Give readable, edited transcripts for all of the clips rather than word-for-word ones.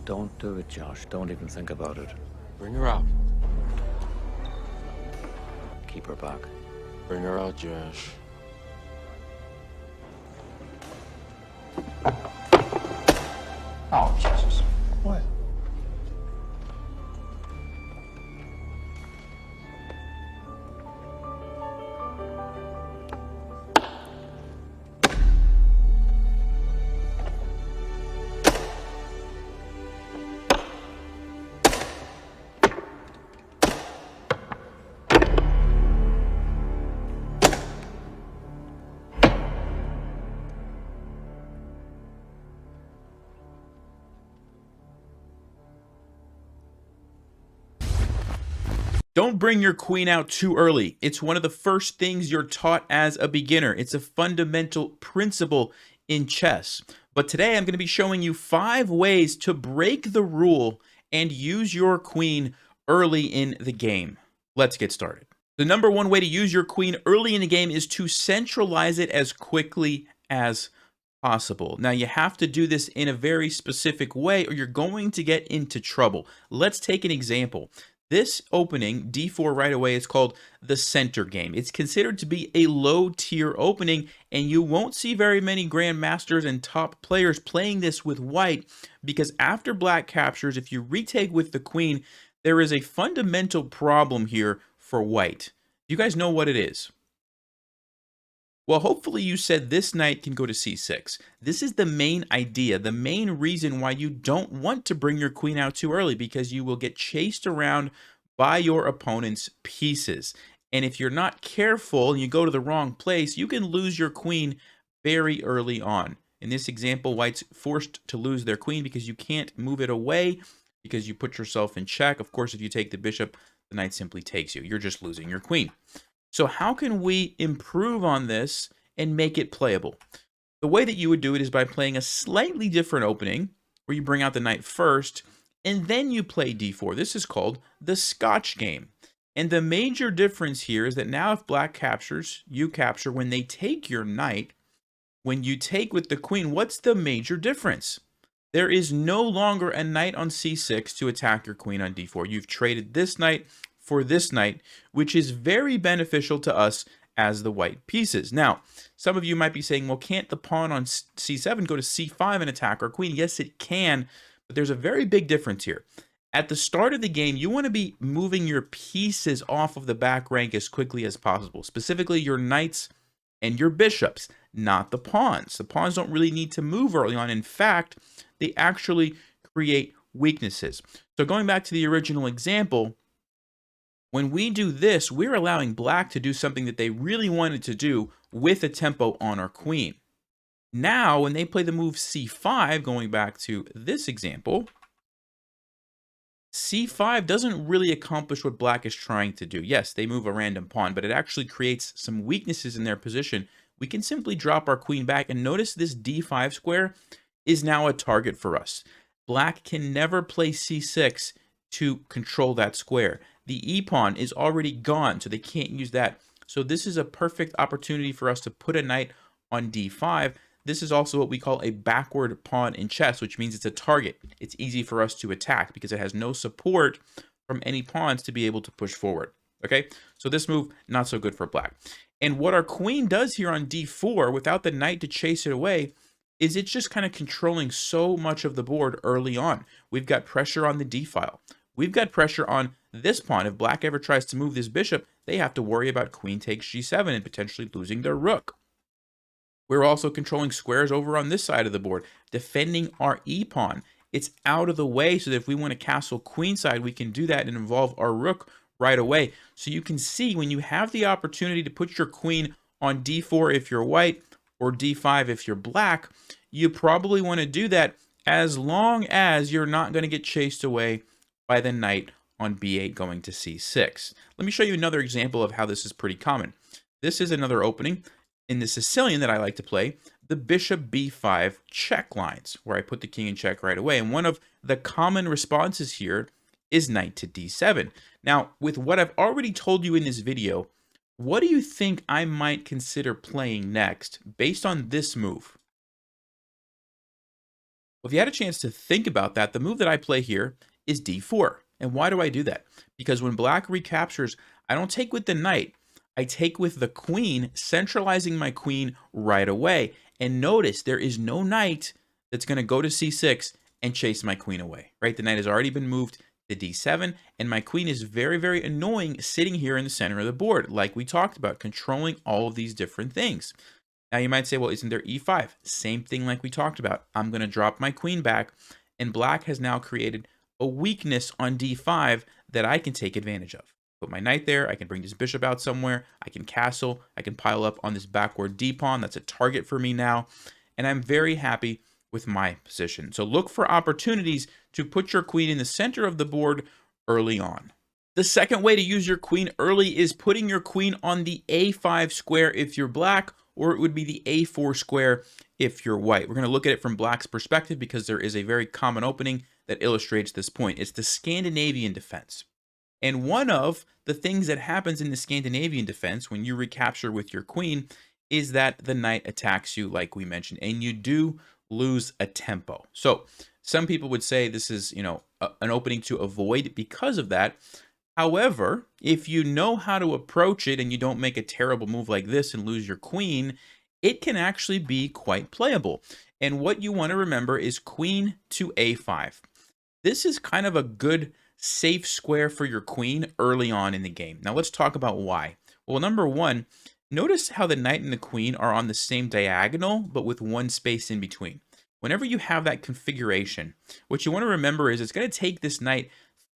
Don't do it, Josh. Don't even think about it. Bring her out. Keep her back. Bring her out, Josh. Oh, Jesus. What? Don't bring your queen out too early. It's one of the first things you're taught as a beginner. It's a fundamental principle in chess. But today I'm going to be showing you 5 ways to break the rule and use your queen early in the game. Let's get started. The number one way to use your queen early in the game is to centralize it as quickly as possible. Now you have to do this in a very specific way or you're going to get into trouble. Let's take an example. This opening, d4 right away, is called the center game. It's considered to be a low-tier opening, and you won't see very many grandmasters and top players playing this with white because after black captures, if you retake with the queen, there is a fundamental problem here for white. Do you guys know what it is? Well, hopefully you said this knight can go to c6. This is the main idea, the main reason why you don't want to bring your queen out too early, because you will get chased around by your opponent's pieces. And if you're not careful and you go to the wrong place, you can lose your queen very early on. In this example, white's forced to lose their queen because you can't move it away because you put yourself in check. Of course, if you take the bishop, the knight simply takes you. You're just losing your queen. So how can we improve on this and make it playable? The way that you would do it is by playing a slightly different opening where you bring out the knight first and then you play d4. This is called the Scotch game. And the major difference here is that now if black captures, you capture. When they take your knight, when you take with the queen, what's the major difference? There is no longer a knight on c6 to attack your queen on d4. You've traded this knight for this knight, which is very beneficial to us as the white pieces. Now, some of you might be saying, well, can't the pawn on c7 go to c5 and attack our queen? Yes, it can, but there's a very big difference here. At the start of the game, you want to be moving your pieces off of the back rank as quickly as possible, specifically your knights and your bishops, not the pawns. The pawns don't really need to move early on. In fact, they actually create weaknesses. So going back to the original example, when we do this, we're allowing black to do something that they really wanted to do with a tempo on our queen. Now, when they play the move c5, going back to this example, c5 doesn't really accomplish what black is trying to do. Yes, they move a random pawn, but it actually creates some weaknesses in their position. We can simply drop our queen back, and notice this d5 square is now a target for us. Black can never play c6 to control that square. The e-pawn is already gone, so they can't use that. So this is a perfect opportunity for us to put a knight on d5. This is also what we call a backward pawn in chess, which means it's a target. It's easy for us to attack because it has no support from any pawns to be able to push forward. Okay, so this move, not so good for black. And what our queen does here on d4, without the knight to chase it away, is it's just kind of controlling so much of the board early on. We've got pressure on the d-file. We've got pressure on this pawn. If black ever tries to move this bishop, they have to worry about queen takes g7 and potentially losing their rook. We're also controlling squares over on this side of the board, defending our e-pawn. It's out of the way so that if we want to castle queenside, we can do that and involve our rook right away. So you can see when you have the opportunity to put your queen on d4 if you're white or d5 if you're black, you probably want to do that as long as you're not going to get chased away by the knight on b8 going to c6. Let me show you another example of how this is pretty common. This is another opening in the Sicilian that I like to play, the bishop b5 check lines, where I put the king in check right away. And one of the common responses here is knight to d7. Now, with what I've already told you in this video, what do you think I might consider playing next based on this move? Well, if you had a chance to think about that, the move that I play here is d4. And why do I do that? Because when black recaptures, I don't take with the knight. I take with the queen, centralizing my queen right away. And notice there is no knight that's going to go to c6 and chase my queen away, right? The knight has already been moved to d7, and my queen is very, very annoying sitting here in the center of the board, like we talked about, controlling all of these different things. Now you might say, well, isn't there e5? Same thing like we talked about. I'm going to drop my queen back, and black has now created a weakness on d5 that I can take advantage of. Put my knight there, I can bring this bishop out somewhere, I can castle, I can pile up on this backward d-pawn. That's a target for me now, and I'm very happy with my position. So look for opportunities to put your queen in the center of the board early on. The second way to use your queen early is putting your queen on the a5 square if you're black, or it would be the a4 square if you're white. We're going to look at it from black's perspective because there is a very common opening that illustrates this point. It's the Scandinavian defense. And one of the things that happens in the Scandinavian defense when you recapture with your queen is that the knight attacks you, like we mentioned, and you do lose a tempo. So some people would say this is, an opening to avoid because of that. However, if you know how to approach it and you don't make a terrible move like this and lose your queen, it can actually be quite playable. And what you want to remember is queen to a5. This is kind of a good safe square for your queen early on in the game. Now let's talk about why. Well, number one, notice how the knight and the queen are on the same diagonal, but with one space in between. Whenever you have that configuration, what you want to remember is it's going to take this knight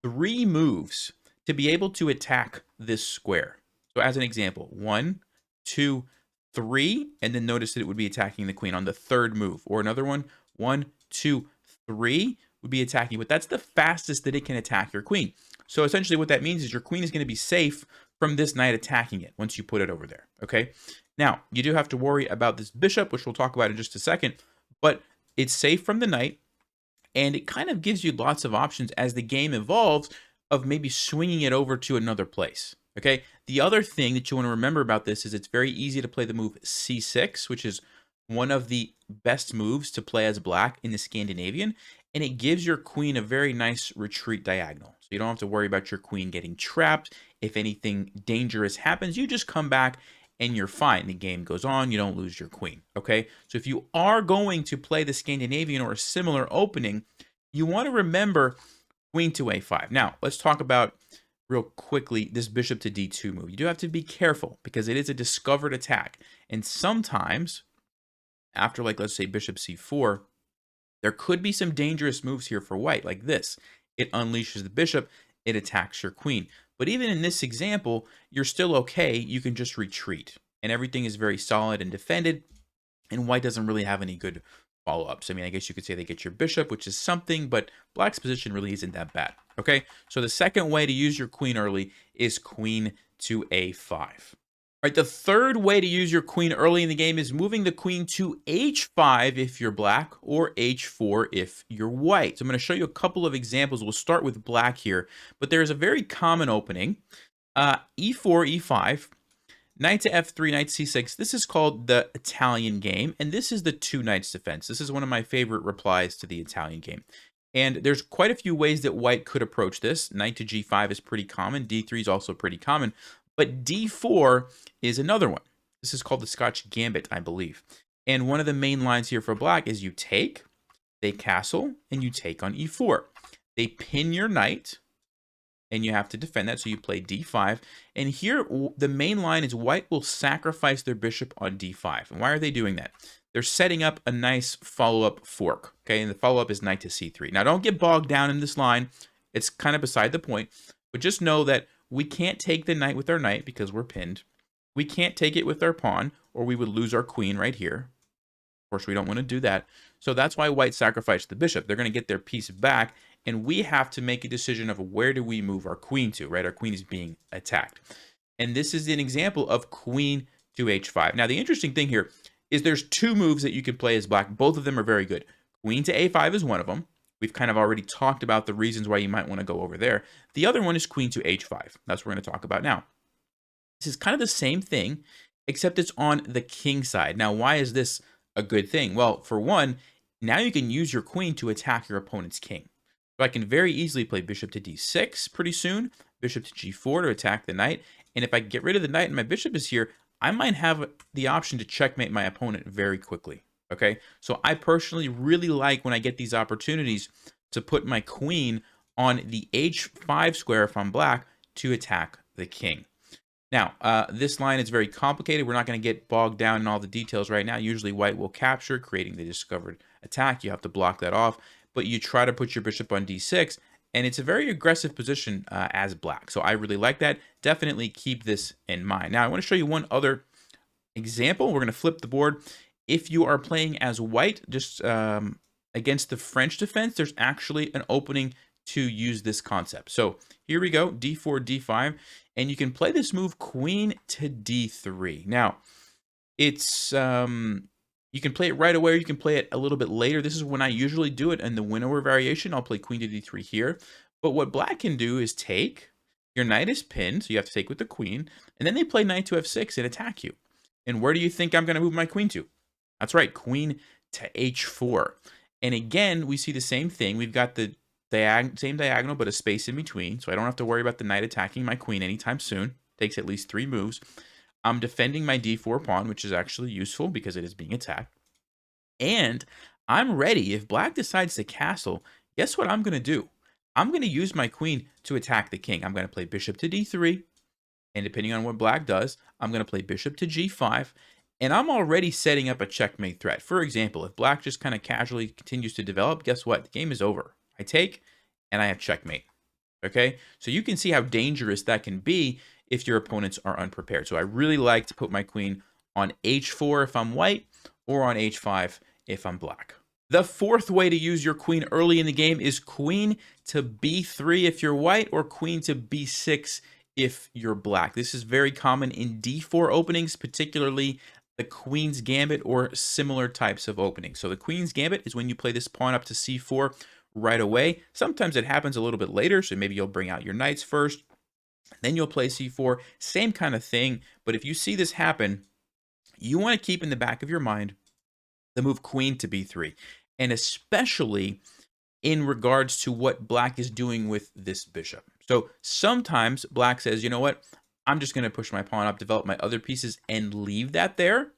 3 moves to be able to attack this square. So as an example, 1, 2, 3, and then notice that it would be attacking the queen on the 3rd move. Or another one, 1, 2, 3 would be attacking, but that's the fastest that it can attack your queen. So essentially what that means is your queen is going to be safe from this knight attacking it once you put it over there, okay? Now, you do have to worry about this bishop, which we'll talk about in just a second, but it's safe from the knight, and it kind of gives you lots of options as the game evolves of maybe swinging it over to another place, okay? The other thing that you want to remember about this is it's very easy to play the move c6, which is one of the best moves to play as black in the Scandinavian, and it gives your queen a very nice retreat diagonal. So you don't have to worry about your queen getting trapped. If anything dangerous happens, you just come back and you're fine. The game goes on, you don't lose your queen, okay? So if you are going to play the Scandinavian or a similar opening, you want to remember queen to a5. Now, let's talk about real quickly this bishop to d2 move. You do have to be careful because it is a discovered attack. And sometimes, after like, let's say bishop c4, there could be some dangerous moves here for white, like this. It unleashes the bishop, it attacks your queen. But even in this example, you're still okay. You can just retreat. And everything is very solid and defended. And white doesn't really have any good follow-ups. I mean, I guess you could say they get your bishop, which is something, but black's position really isn't that bad. Okay, so the second way to use your queen early is queen to a5. All right, the third way to use your queen early in the game is moving the queen to h5 if you're black or h4 if you're white. So I'm going to show you a couple of examples. We'll start with black here, but there is a very common opening. e4, e5, knight to f3, knight to c6. This is called the Italian game, and this is the two knights defense. This is one of my favorite replies to the Italian game. And there's quite a few ways that white could approach this. Knight to g5 is pretty common. d3 is also pretty common. But d4 is another one. This is called the Scotch Gambit, I believe. And one of the main lines here for black is you take, they castle, and you take on e4. They pin your knight, and you have to defend that, so you play d5. And here, the main line is white will sacrifice their bishop on d5. And why are they doing that? They're setting up a nice follow-up fork, okay? And the follow-up is knight to c3. Now, don't get bogged down in this line. It's kind of beside the point. But just know that we can't take the knight with our knight because we're pinned. We can't take it with our pawn, or we would lose our queen right here. Of course, we don't want to do that. So that's why white sacrificed the bishop. They're going to get their piece back, and we have to make a decision of where do we move our queen to, right? Our queen is being attacked. And this is an example of queen to h5. Now, the interesting thing here is there's two moves that you can play as black. Both of them are very good. Queen to a5 is one of them. We've kind of already talked about the reasons why you might want to go over there. The other one is queen to h5. That's what we're going to talk about now. This is kind of the same thing, except it's on the king side. Now, why is this a good thing? Well, for one, Now you can use your queen to attack your opponent's king. So I can very easily play bishop to d6 pretty soon, bishop to g4 to attack the knight. And if I get rid of the knight and my bishop is here, I might have the option to checkmate my opponent very quickly. Okay, so I personally really like when I get these opportunities to put my queen on the h5 square if I'm black to attack the king. Now, this line is very complicated. We're not going to get bogged down in all the details right now. Usually white will capture, creating the discovered attack. You have to block that off, but you try to put your bishop on d6, and it's a very aggressive position as black. So I really like that. Definitely keep this in mind. Now, I want to show you one other example. We're going to flip the board. If you are playing as white, just against the French defense, there's actually an opening to use this concept. So here we go, d4, d5, and you can play this move queen to d3. Now, it's you can play it right away, or you can play it a little bit later. This is when I usually do it in the winnower variation. I'll play queen to d3 here. But what black can do is take, your knight is pinned, so you have to take with the queen, and then they play knight to f6 and attack you. And where do you think I'm going to move my queen to? That's right, queen to h4. And again, we see the same thing. We've got the same diagonal, but a space in between. So I don't have to worry about the knight attacking my queen anytime soon. Takes at least 3 moves. I'm defending my d4 pawn, which is actually useful because it is being attacked. And I'm ready. If black decides to castle, guess what I'm going to do? I'm going to use my queen to attack the king. I'm going to play bishop to d3. And depending on what black does, I'm going to play bishop to g5. And I'm already setting up a checkmate threat. For example, if black just kind of casually continues to develop, guess what? The game is over. I take, and I have checkmate. Okay? So you can see how dangerous that can be if your opponents are unprepared. So I really like to put my queen on h4 if I'm white, or on h5 if I'm black. The fourth way to use your queen early in the game is queen to b3 if you're white, or queen to b6 if you're black. This is very common in d4 openings, particularly the Queen's Gambit or similar types of openings. So the Queen's Gambit is when you play this pawn up to c4 right away. Sometimes it happens a little bit later, so maybe you'll bring out your knights first, then you'll play c4, same kind of thing. But if you see this happen, you want to keep in the back of your mind the move queen to b3, and especially in regards to what black is doing with this bishop. So sometimes black says, you know what, I'm just going to push my pawn up, develop my other pieces, and leave that there.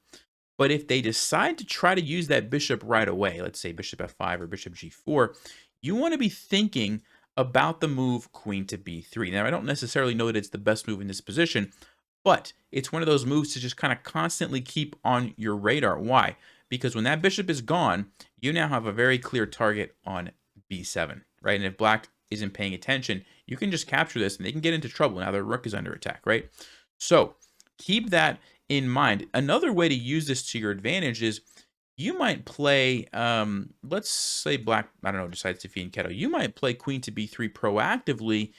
But if they decide to try to use that bishop right away, let's say bishop f5 or bishop g4, you want to be thinking about the move queen to b3. Now, I don't necessarily know that it's the best move in this position, but it's one of those moves to just kind of constantly keep on your radar. Why? Because when that bishop is gone, you now have a very clear target on b7, right? And if black isn't paying attention, you can just capture this and they can get into trouble. Now their rook is under attack, right? So keep that in mind. Another way to use this to your advantage is you might play, let's say black, I don't know, decides to fianchetto. You might play queen to b3 proactively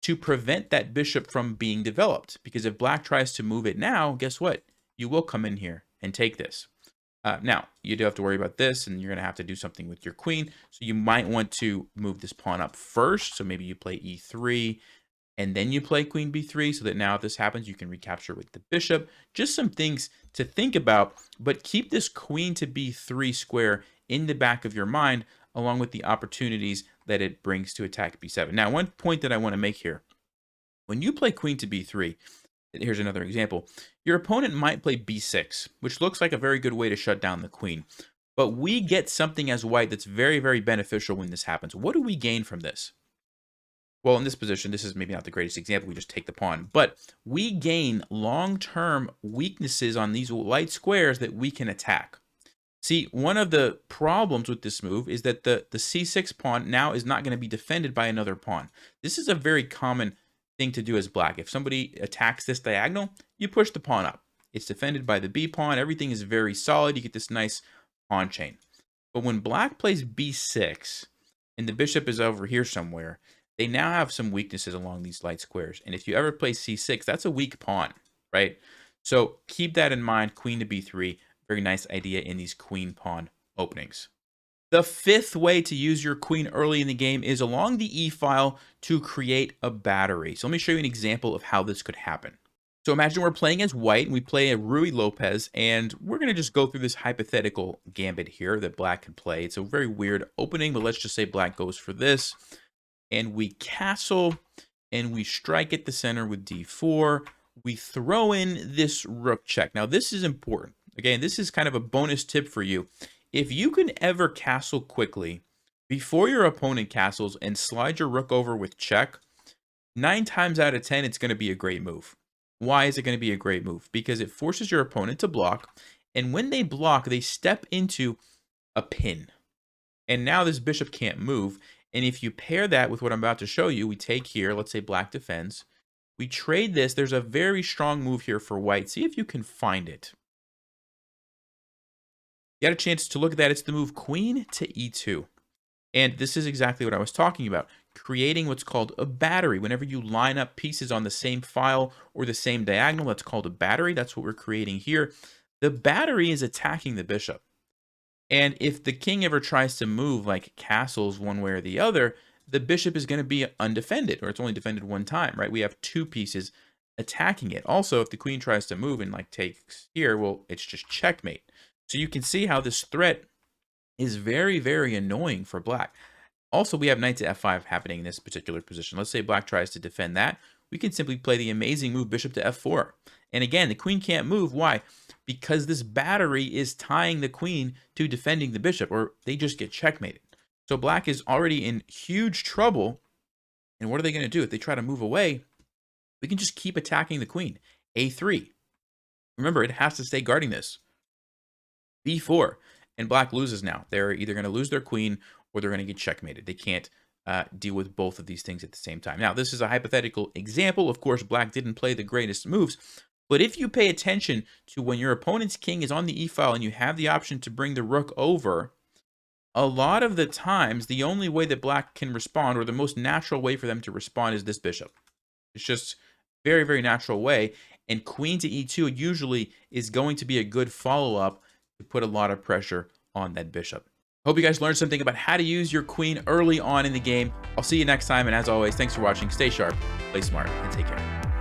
to prevent that bishop from being developed. Because if black tries to move it now, guess what? You will come in here and take this. Now, you do have to worry about this, and you're going to have to do something with your queen. So you might want to move this pawn up first. So maybe you play e3, and then you play queen b3, so that now if this happens, you can recapture with the bishop. Just some things to think about, but keep this queen to b3 square in the back of your mind, along with the opportunities that it brings to attack b7. Now, one point that I want to make here, when you play queen to b3, here's another example. Your opponent might play b6, which looks like a very good way to shut down the queen. But we get something as white that's very, very beneficial when this happens. What do we gain from this? Well, in this position, this is maybe not the greatest example. We just take the pawn. But we gain long-term weaknesses on these light squares that we can attack. See, one of the problems with this move is that the c6 pawn now is not going to be defended by another pawn. This is a very common thing to do as black. If somebody attacks this diagonal, you push the pawn up. It's defended by the b pawn. Everything is very solid. You get this nice pawn chain. But when black plays b6 and the bishop is over here somewhere, they now have some weaknesses along these light squares. And if you ever play c6, that's a weak pawn, right? So keep that in mind. Queen to b3, very nice idea in these queen pawn openings. The fifth way to use your queen early in the game is along the e-file to create a battery. So let me show you an example of how this could happen. So imagine we're playing as white, and we play a Rui Lopez, and we're going to just go through this hypothetical gambit here that black can play. It's a very weird opening, but let's just say black goes for this, and we castle, and we strike at the center with d4. We throw in this rook check. Now, this is important. Again, this is kind of a bonus tip for you. If you can ever castle quickly before your opponent castles and slide your rook over with check, 9 times out of 10, it's going to be a great move. Why is it going to be a great move? Because it forces your opponent to block, and when they block, they step into a pin. And now this bishop can't move, and if you pair that with what I'm about to show you, we take here, let's say black defends, we trade this. There's a very strong move here for white. See if you can find it. You got a chance to look at that. It's the move queen to e2. And this is exactly what I was talking about, creating what's called a battery. Whenever you line up pieces on the same file or the same diagonal, that's called a battery. That's what we're creating here. The battery is attacking the bishop. And if the king ever tries to move like castles one way or the other, the bishop is going to be undefended, or it's only defended one time, right? We have 2 pieces attacking it. Also, if the queen tries to move and like takes here, well, it's just checkmate. So you can see how this threat is very, very annoying for black. Also, we have knight to f5 happening in this particular position. Let's say black tries to defend that. We can simply play the amazing move bishop to f4. And again, the queen can't move. Why? Because this battery is tying the queen to defending the bishop, or they just get checkmated. So black is already in huge trouble. And what are they going to do? If they try to move away, we can just keep attacking the queen. a3. Remember, it has to stay guarding this. b4. And black loses now. They're either going to lose their queen or they're going to get checkmated. They can't deal with both of these things at the same time. Now, this is a hypothetical example. Of course, black didn't play the greatest moves. But if you pay attention to when your opponent's king is on the e-file and you have the option to bring the rook over, a lot of the times, the only way that black can respond, or the most natural way for them to respond, is this bishop. It's just very, very natural way. And queen to e2 usually is going to be a good follow-up to put a lot of pressure on that bishop. Hope you guys learned something about how to use your queen early on in the game. I'll see you next time, and as always, thanks for watching. Stay sharp, play smart, and take care.